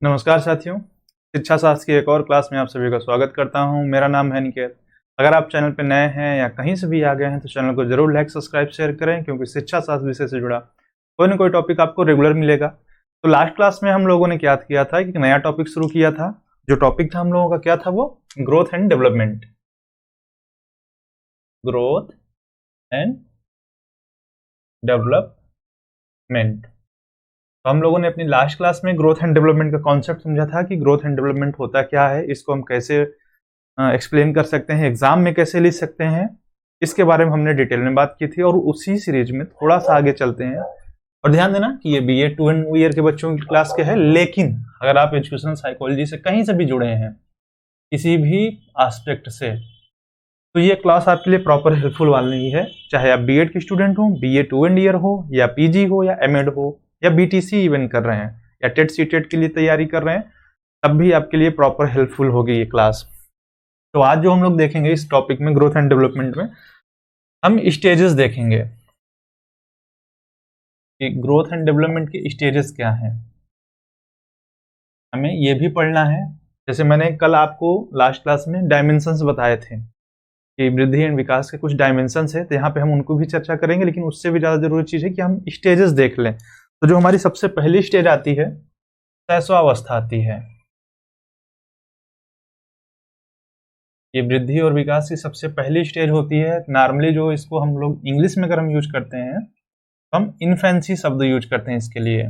नमस्कार साथियों, शिक्षा शास्त्र की एक और क्लास में आप सभी का स्वागत करता हूं। मेरा नाम है निकेत। अगर आप चैनल पर नए हैं या कहीं से भी आ गए हैं तो चैनल को जरूर लाइक सब्सक्राइब शेयर करें, क्योंकि शिक्षा शास्त्र विषय से जुड़ा कोई ना कोई टॉपिक आपको रेगुलर मिलेगा। तो लास्ट क्लास में हम लोगों ने क्या किया था कि एक नया टॉपिक शुरू किया था। जो टॉपिक था हम लोगों का क्या था, वो growth and development. Growth and development. तो हम लोगों ने अपनी लास्ट क्लास में ग्रोथ एंड डेवलपमेंट का कॉन्सेप्ट समझा था कि ग्रोथ एंड डेवलपमेंट होता क्या है, इसको हम कैसे एक्सप्लेन कर सकते हैं, एग्जाम में कैसे लिख सकते हैं, इसके बारे में हमने डिटेल में बात की थी। और उसी सीरीज में थोड़ा सा आगे चलते हैं। और ध्यान देना कि ये बीए 2 ईयर के बच्चों की क्लास के है, लेकिन अगर आप एजुकेशनल साइकोलॉजी से कहीं से भी जुड़े हैं, किसी भी एस्पेक्ट से, तो ये क्लास आपके लिए प्रॉपर हेल्पफुल वाली है। चाहे आप बीएड के स्टूडेंट हो, बीए 2 ईयर हो, या पीजी हो, या एमएड हो, या बीटीसी इवन कर रहे हैं, या टेट सीटेट के लिए तैयारी कर रहे हैं, तब भी आपके लिए प्रॉपर हेल्पफुल होगी ये क्लास। तो आज जो हम लोग देखेंगे इस टॉपिक में, ग्रोथ एंड डेवलपमेंट में, हम स्टेजेस देखेंगे कि ग्रोथ एंड डेवलपमेंट के स्टेजेस क्या हैं। हमें ये भी पढ़ना है, जैसे मैंने कल आपको लास्ट क्लास में डायमेंशंस बताए थे कि वृद्धि एंड विकास के कुछ डायमेंशंस है, तो यहाँ पे हम उनको भी चर्चा करेंगे। लेकिन उससे भी ज्यादा जरूरी चीज है कि हम स्टेजेस देख लें। तो जो हमारी सबसे पहली स्टेज आती है, शैशवावस्था आती है। ये वृद्धि और विकास की सबसे पहली स्टेज होती है। नॉर्मली जो इसको हम लोग इंग्लिश में अगर हम यूज करते हैं, हम इन्फेंसी शब्द यूज करते हैं इसके लिए,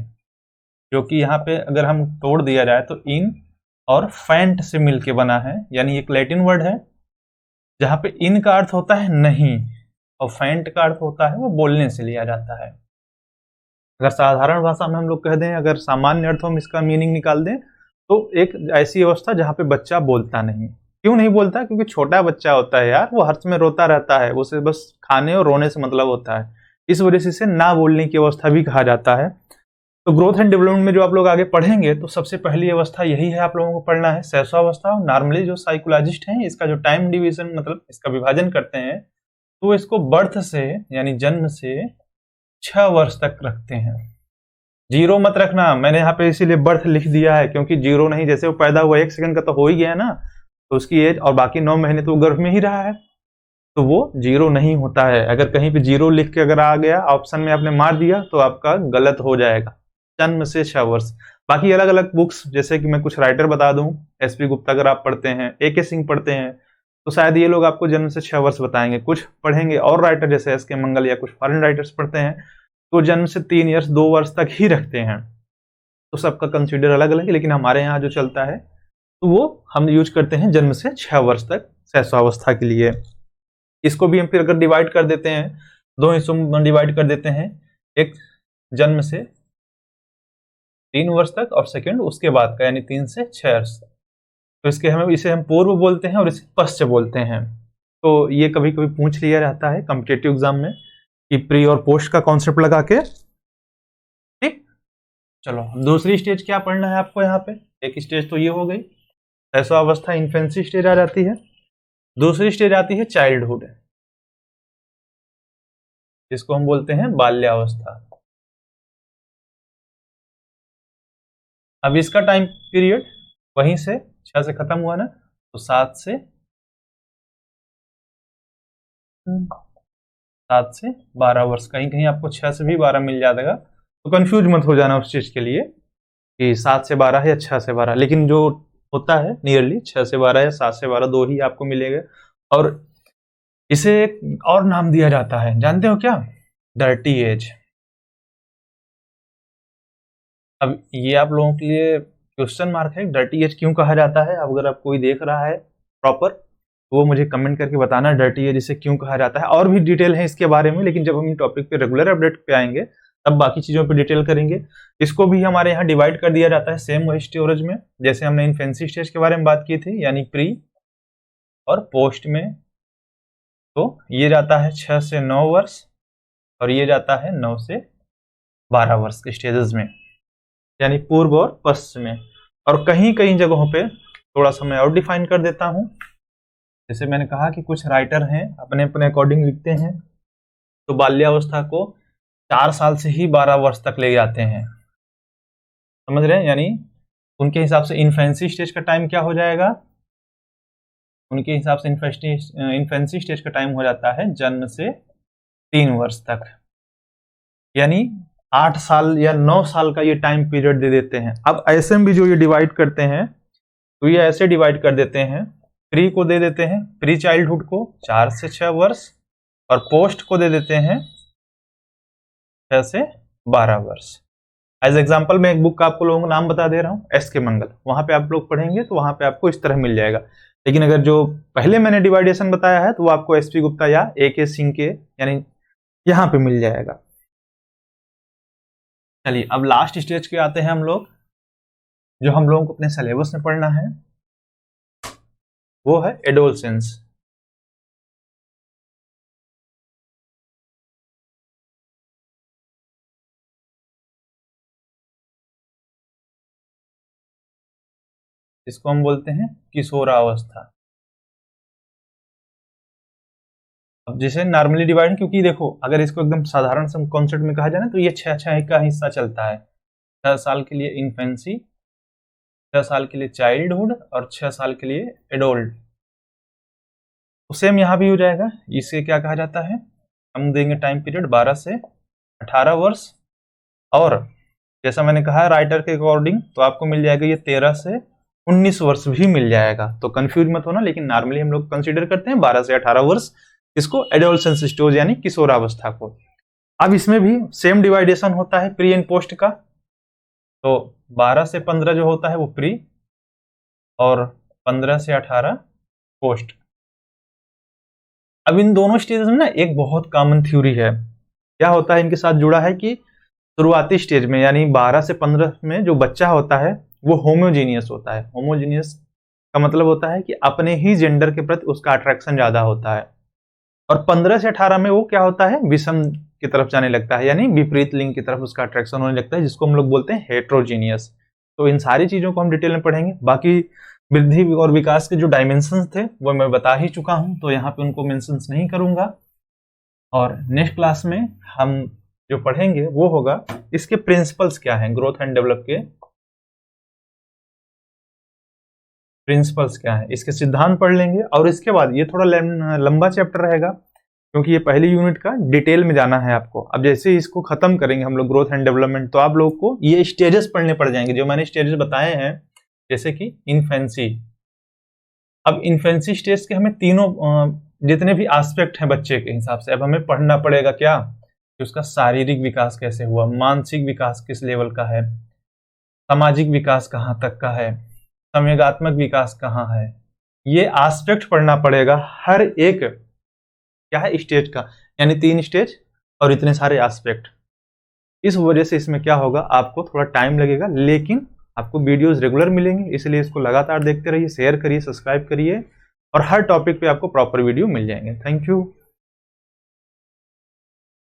जो कि यहाँ पे अगर हम तोड़ दिया जाए तो इन और फैंट से मिलके बना है। यानी एक लैटिन वर्ड है जहाँ पे इन का अर्थ होता है नहीं और फैंट का अर्थ होता है वो बोलने से लिया जाता है। अगर साधारण भाषा में हम लोग कह दें, अगर सामान्य अर्थों में इसका मीनिंग निकाल दें, तो एक ऐसी अवस्था जहाँ पे बच्चा बोलता नहीं। क्यों नहीं बोलता? क्योंकि छोटा बच्चा होता है यार, वो हर समय रोता रहता है, उसे बस खाने और रोने से मतलब होता है। इस वजह से इसे ना बोलने की अवस्था भी कहा जाता है। तो ग्रोथ एंड डेवलपमेंट में जो आप लोग आगे पढ़ेंगे, तो सबसे पहली अवस्था यही है, आप लोगों को पढ़ना है शैशवावस्था। नॉर्मली जो साइकोलॉजिस्ट हैं, इसका जो टाइम डिवीजन मतलब इसका विभाजन करते हैं, तो इसको बर्थ से यानी जन्म से 6 वर्ष तक रखते हैं। जीरो मत रखना, मैंने यहाँ पे इसीलिए बर्थ लिख दिया है, क्योंकि जीरो नहीं, जैसे वो पैदा हुआ 1 सेकंड का तो हो ही गया ना, तो उसकी एज और बाकी 9 महीने तो गर्भ में ही रहा है, तो वो जीरो नहीं होता है। अगर कहीं पे जीरो लिख के अगर आ गया ऑप्शन में, आपने मार दिया, तो आपका गलत हो जाएगा। जन्म से 6 वर्ष। बाकी अलग अलग बुक्स, जैसे कि मैं कुछ राइटर बता दूं, एसपी गुप्ता अगर आप पढ़ते हैं, एके सिंह पढ़ते हैं, तो शायद ये लोग आपको जन्म से 6 वर्ष बताएंगे। कुछ पढ़ेंगे और राइटर जैसे एसके मंगल या कुछ फॉरेन राइटर्स पढ़ते हैं, तो जन्म से 3 ईयर्स 2 वर्ष तक ही रखते हैं। तो सबका कंसीडर अलग अलग है, लेकिन हमारे यहाँ जो चलता है तो वो हम यूज करते हैं जन्म से 6 वर्ष तक शैशवावस्था के लिए। इसको भी हम फिर अगर डिवाइड कर देते हैं, 2 हिस्सों में डिवाइड कर देते हैं, एक जन्म से 3 वर्ष तक और सेकंड उसके बाद का, यानी 3 से 6 वर्ष तक। तो इसे हम पूर्व बोलते हैं और इसे पश्च बोलते हैं। तो ये कभी कभी पूछ लिया जाता है कॉम्पिटिटिव एग्जाम में कि प्री और पोस्ट का कॉन्सेप्ट लगा के। ठीक, चलो दूसरी स्टेज क्या पढ़ना है आपको यहाँ पे। एक स्टेज तो ये हो गई, शैशवावस्था, इन्फेंसी स्टेज आ जाती है। दूसरी स्टेज आती है चाइल्डहुड, जिसको हम बोलते हैं बाल्यावस्था। अब इसका टाइम पीरियड वहीं से 6 से खत्म हुआ ना, तो 7 से 12 वर्ष। कहीं कहीं आपको 6 से भी 12 मिल जाएगा, तो कंफ्यूज मत हो जाना उस चीज के लिए कि 7 से 12 है या 6 से 12। लेकिन जो होता है नियरली 6 से 12 या 7 से 12, दो ही आपको मिलेगा। और इसे एक और नाम दिया जाता है, जानते हो क्या? Dirty age. अब ये आप लोगों के लिए क्वेश्चन मार्क है, डर्टी एज क्यों कहा जाता है। अब अगर आप कोई देख रहा है प्रॉपर, तो वो मुझे कमेंट करके बताना डर्टी एज इसे क्यों कहा जाता है। और भी डिटेल है इसके बारे में, लेकिन जब हम टॉपिक पे रेगुलर अपडेट पे आएंगे तब बाकी चीजों पे डिटेल करेंगे। इसको भी हमारे यहाँ डिवाइड कर दिया जाता है सेम वही स्टोरेज में, जैसे हमने इन्फेंसी स्टेज के बारे में बात की थी, यानी प्री और पोस्ट में। तो ये जाता है 6 से 9 वर्ष और ये जाता है 9 से 12 वर्ष के स्टेजेस में, यानी पूर्व और पश्चिम में। और कहीं कहीं जगहों पे थोड़ा सा मैं और डिफाइन कर देता हूं। जैसे मैंने कहा कि कुछ राइटर हैं अपने अपने अकॉर्डिंग लिखते हैं, तो बाल्यावस्था को 4 साल से ही 12 वर्ष तक ले जाते हैं, समझ रहे हैं। यानी उनके हिसाब से इन्फेंसी स्टेज का टाइम क्या हो जाएगा, उनके हिसाब से इन्फेंसी स्टेज का टाइम हो जाता है जन्म से 3 वर्ष तक, यानी 8 साल या 9 साल का ये टाइम पीरियड दे देते हैं। अब ऐसे में भी जो ये डिवाइड करते हैं तो ये ऐसे डिवाइड कर देते हैं, प्री को दे देते हैं, प्री चाइल्डहुड को 4 से 6 वर्ष, और पोस्ट को दे देते हैं 6 से 12 वर्ष। एज एग्जाम्पल मैं एक बुक का आपको लोगों को नाम बता दे रहा हूँ, एस के मंगल, वहां पे आप लोग पढ़ेंगे तो वहां पे आपको इस तरह मिल जाएगा। लेकिन अगर जो पहले मैंने डिवाइडेशन बताया है तो वो आपको एसपी गुप्ता या ए के सिंह के यानी यहां पे मिल जाएगा। चलिए अब लास्ट स्टेज के आते हैं हम लोग, जो हम लोगों को अपने सिलेबस में पढ़ना है, वो है एडोलसेंस। इसको हम बोलते हैं किशोरावस्था। अब जैसे नॉर्मली डिवाइड, क्योंकि देखो अगर इसको एकदम साधारण से कॉन्सेप्ट में कहा जाए ना तो ये 6 का हिस्सा चलता है। 6 साल के लिए इन्फेंसी, 6 साल के लिए चाइल्डहुड और 6 साल के लिए एडोल्ट। तो सेम यहाँ भी हो जाएगा। इसे क्या कहा जाता है, हम देंगे टाइम पीरियड 12 से 18 वर्ष, और जैसा मैंने कहा राइटर के अकॉर्डिंग तो आपको मिल जाएगा ये 13 से 19 वर्ष भी मिल जाएगा। तो कंफ्यूज मत होना, लेकिन नॉर्मली हम लोग कंसीडर करते हैं 12 से 18 वर्ष इसको एडोलसेंस स्टेज यानी किशोरावस्था को। अब इसमें भी सेम डिवाइडेशन होता है प्री एंड पोस्ट का। तो 12 से 15 जो होता है वो प्री, और 15 से 18 पोस्ट। अब इन दोनों स्टेजेस में ना एक बहुत कॉमन थ्योरी है, क्या होता है इनके साथ जुड़ा है कि शुरुआती स्टेज में यानी 12 से 15 में जो बच्चा होता है वो होमोजीनियस होता है। होमोजीनियस का मतलब होता है कि अपने ही जेंडर के प्रति उसका अट्रैक्शन ज्यादा होता है, और 15 से 18 में वो क्या होता है, विषम की तरफ जाने लगता है, यानी विपरीत लिंग की तरफ उसका अट्रैक्शन होने लगता है, जिसको हम लोग बोलते हैं हेट्रोजीनियस। तो इन सारी चीजों को हम डिटेल में पढ़ेंगे। बाकी वृद्धि और विकास के जो डायमेंशंस थे वो मैं बता ही चुका हूं, तो यहाँ पे उनको मेंशंस नहीं करूंगा। और नेक्स्ट क्लास में हम जो पढ़ेंगे वो होगा इसके प्रिंसिपल्स क्या हैं, ग्रोथ एंड डेवलप के प्रिंसिपल्स क्या है, इसके सिद्धांत पढ़ लेंगे। और इसके बाद ये थोड़ा लंबा चैप्टर रहेगा, क्योंकि ये पहली यूनिट का डिटेल में जाना है आपको। अब जैसे इसको खत्म करेंगे हम लोग ग्रोथ एंड डेवलपमेंट, तो आप लोगों को ये स्टेजेस पढ़ने पड़ जाएंगे जो मैंने स्टेजेस बताए हैं, जैसे कि इन्फेंसी। अब इन्फेंसी स्टेज के हमें तीनों जितने भी एस्पेक्ट हैं बच्चे के हिसाब से अब हमें पढ़ना पड़ेगा, क्या कि उसका शारीरिक विकास कैसे हुआ, मानसिक विकास किस लेवल का है, सामाजिक विकास कहाँ तक का है, संवेगात्मक विकास कहाँ है, ये एस्पेक्ट पढ़ना पड़ेगा हर एक क्या है स्टेज का, यानी 3 स्टेज और इतने सारे एस्पेक्ट। इस वजह से इसमें क्या होगा, आपको थोड़ा टाइम लगेगा, लेकिन आपको वीडियोस रेगुलर मिलेंगे, इसलिए इसको लगातार देखते रहिए, शेयर करिए, सब्सक्राइब करिए, और हर टॉपिक पे आपको प्रॉपर वीडियो मिल जाएंगे। Thank you.